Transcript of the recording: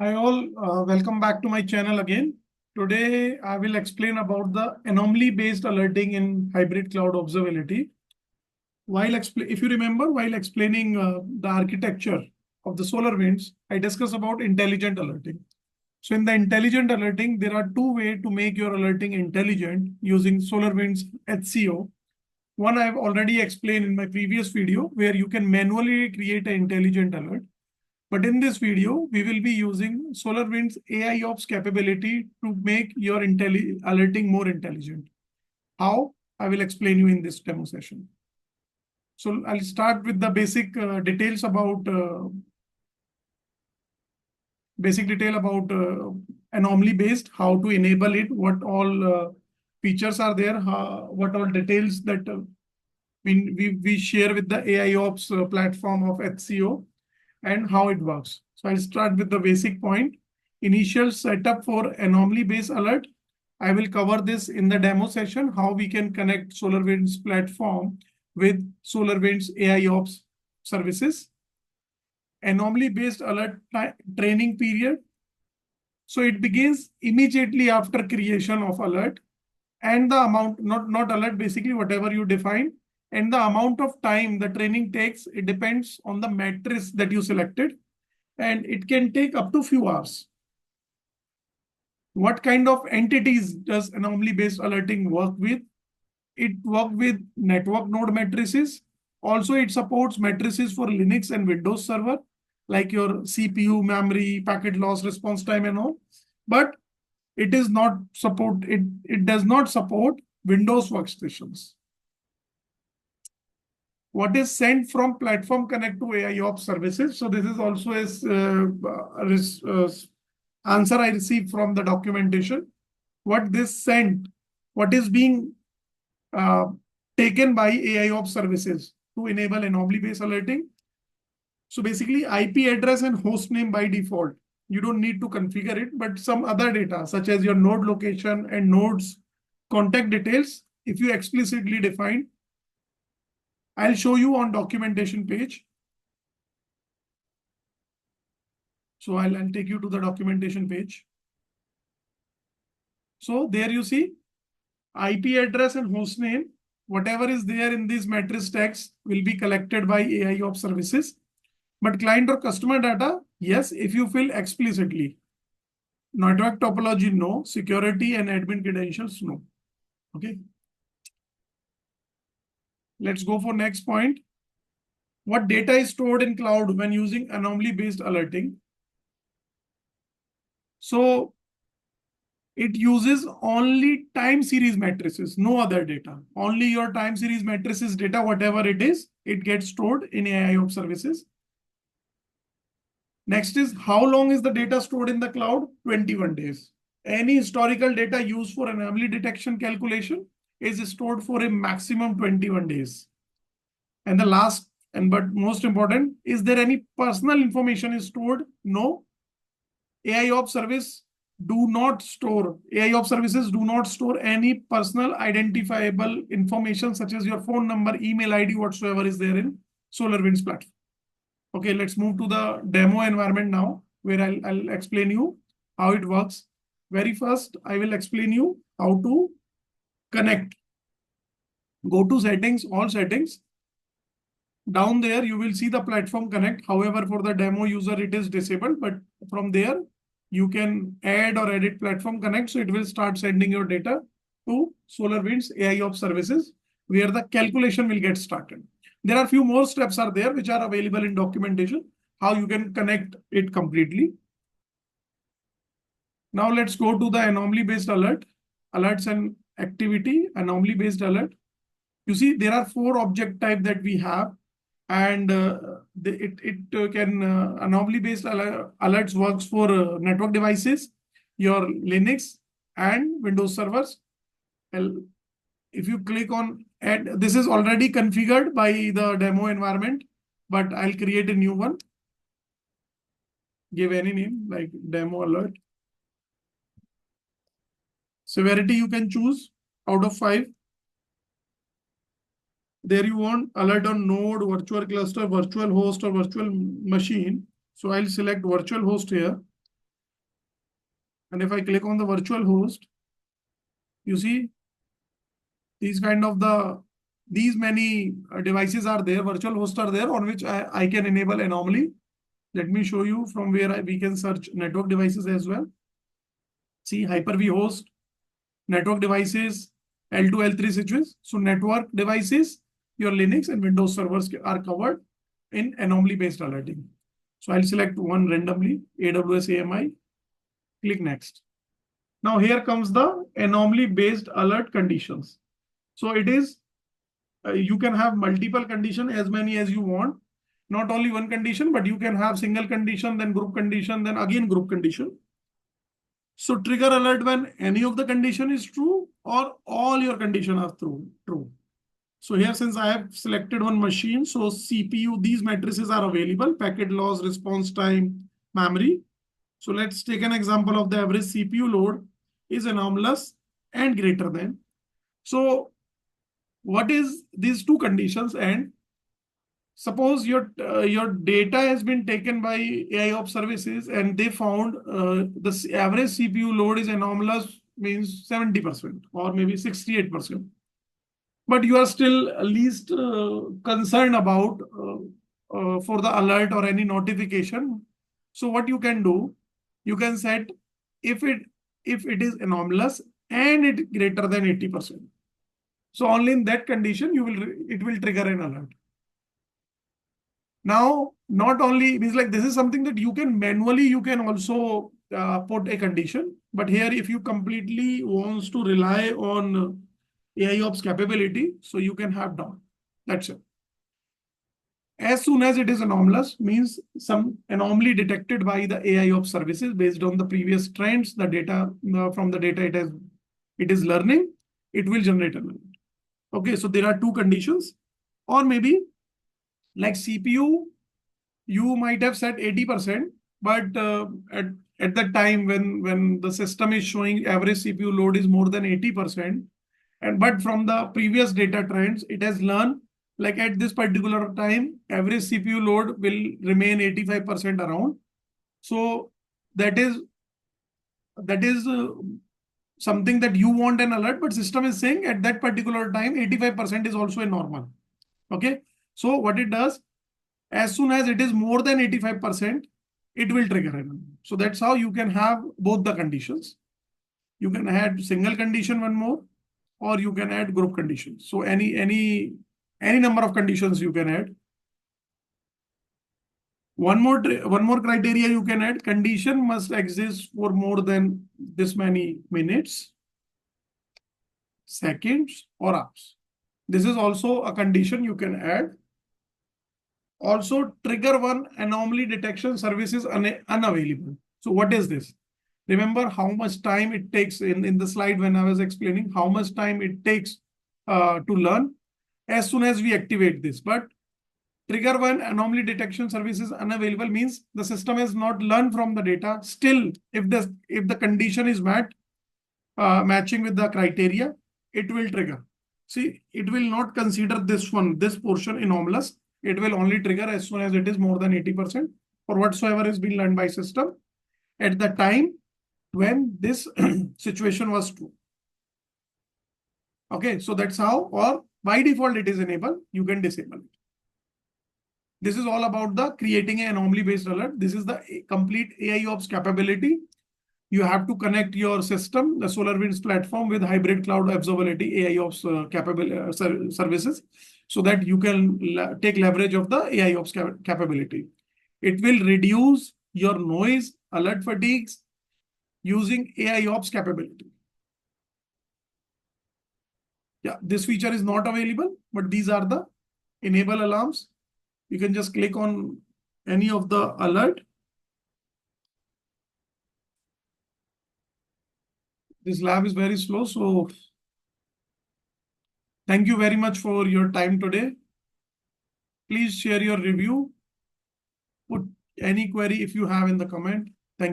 Hi all, welcome back to my channel again. Today I will explain about the anomaly-based alerting in hybrid cloud observability. If you remember, while explaining the architecture of the SolarWinds, I discussed about intelligent alerting. So in the intelligent alerting, there are two ways to make your alerting intelligent using SolarWinds HCO. One I've already explained in my previous video where you can manually create an intelligent alert. But in this video, we will be using SolarWinds AIOps capability to make your alerting more intelligent. How? I will explain you in this demo session. So I'll start with the basic details about anomaly-based, how to enable it, what all features are there, what all details that we share with the AIOps platform of HCO, and how it works. So I'll start with the basic point. Initial setup for anomaly-based alert. I will cover this in the demo session, how we can connect SolarWinds platform with SolarWinds AIOps services. Anomaly-based alert training period. So it begins immediately after creation of alert, and the amount, not alert, basically whatever you define, and the amount of time the training takes, it depends on the matrix that you selected, and it can take up to few hours. What kind of entities does anomaly-based alerting work with? It works with network node matrices. Also, it supports matrices for Linux and Windows Server, like your CPU, memory, packet loss, response time, and all. But it does not support Windows workstations. What is sent from Platform Connect to AIOps services? So this is also a answer I received from the documentation. What is being taken by AIOps services to enable anomaly-based alerting? So basically, IP address and host name by default. You don't need to configure it, but some other data, such as your node location and nodes contact details, if you explicitly define, I'll show you on documentation page. So I'll take you to the documentation page. So there you see IP address and host name, whatever is there in these matrix tags will be collected by AIOps services. But client or customer data, yes, if you fill explicitly. Network topology, no. Security and admin credentials, no. Okay. Let's go for next point. What data is stored in cloud when using anomaly-based alerting? So it uses only time series matrices, no other data. Only your time series matrices data, whatever it is, it gets stored in AIOps services. Next is how long is the data stored in the cloud? 21 days. Any historical data used for anomaly detection calculation is stored for a maximum 21 days. And the last but most important, is there any personal information is stored? No. AIOps services do not store any personal identifiable information such as your phone number, email ID, whatsoever is there in SolarWinds platform. Okay, let's move to the demo environment now, where I'll explain you how it works. Very first, I will explain you how to connect. Go to settings, all settings. Down there, you will see the platform connect. However, for the demo user, it is disabled, but from there, you can add or edit platform connect. So it will start sending your data to SolarWinds AIOps services, where the calculation will get started. There are a few more steps are there which are available in documentation, how you can connect it completely. Now let's go to the anomaly-based alert, alerts and activity, anomaly-based alert. You see, there are 4 object type that we have, and anomaly-based alerts works for network devices, your Linux and Windows servers. If you click on add, this is already configured by the demo environment, but I'll create a new one. Give any name like demo alert. Severity you can choose out of 5. There you want alert on node, virtual cluster, virtual host, or virtual machine. So I'll select virtual host here. And if I click on the virtual host, you see these many devices are there, virtual hosts are there on which I can enable anomaly. Let me show you from where we can search network devices as well. See Hyper-V host, network devices, L2, L3 switches. So network devices, your Linux and Windows servers are covered in anomaly-based alerting. So I'll select one randomly, AWS AMI, click next. Now here comes the anomaly-based alert conditions. So it is, you can have multiple condition, as many as you want. Not only one condition, but you can have single condition, then group condition, then again group condition. So trigger alert when any of the condition is true or all your condition are true. So here, since I have selected one machine, so CPU, these matrices are available, packet loss, response time, memory. So let's take an example of the average CPU load is anomalous and greater than. So what is these two conditions? And suppose your data has been taken by AIOps services and they found the average CPU load is anomalous, means 70% or maybe 68%. But you are still at least concerned about for the alert or any notification. So what you can do, you can set if it is anomalous and it greater than 80%. So only in that condition it will trigger an alert. Now, not only means like this is something that you can manually, you can also put a condition. But here, if you completely wants to rely on AIOps capability, so you can have down. That's it. As soon as it is anomalous, means some anomaly detected by the AIOps services based on the previous trends, the data from the data it is learning, it will generate an alert. Okay, so there are two conditions, or maybe like CPU, you might have set 80%, but at the time when the system is showing average CPU load is more than 80%, but from the previous data trends, it has learned like at this particular time, average CPU load will remain 85% around. So that is something that you want an alert, but system is saying at that particular time, 85% is also a normal. Okay. So what it does, as soon as it is more than 85%, it will trigger an alert. So that's how you can have both the conditions. You can add single condition, one more, or you can add group conditions. So any number of conditions you can add. One more criteria you can add: condition must exist for more than this many minutes, seconds, or hours. This is also a condition you can add. Also, trigger one anomaly detection service is unavailable. So what is this? Remember how much time it takes in the slide when I was explaining how much time it takes to learn as soon as we activate this. But trigger one anomaly detection service is unavailable means the system has not learned from the data. Still, if the condition is met, matching with the criteria, it will trigger. See, it will not consider this portion anomalous. It will only trigger as soon as it is more than 80% or whatsoever is being learned by system at the time when this situation was true. Okay, so that's how, or by default it is enabled, you can disable it. This is all about the creating an anomaly-based alert. This is the complete AIOps capability. You have to connect your system, the SolarWinds platform, with Hybrid Cloud Observability AIOps services, so that you can take leverage of the AIOps capability. It will reduce your noise, alert fatigues using AIOps capability. Yeah, this feature is not available, but these are the enable alarms. You can just click on any of the alert. This lab is very slow, so thank you very much for your time today. Please share your review. Put any query if you have in the comment.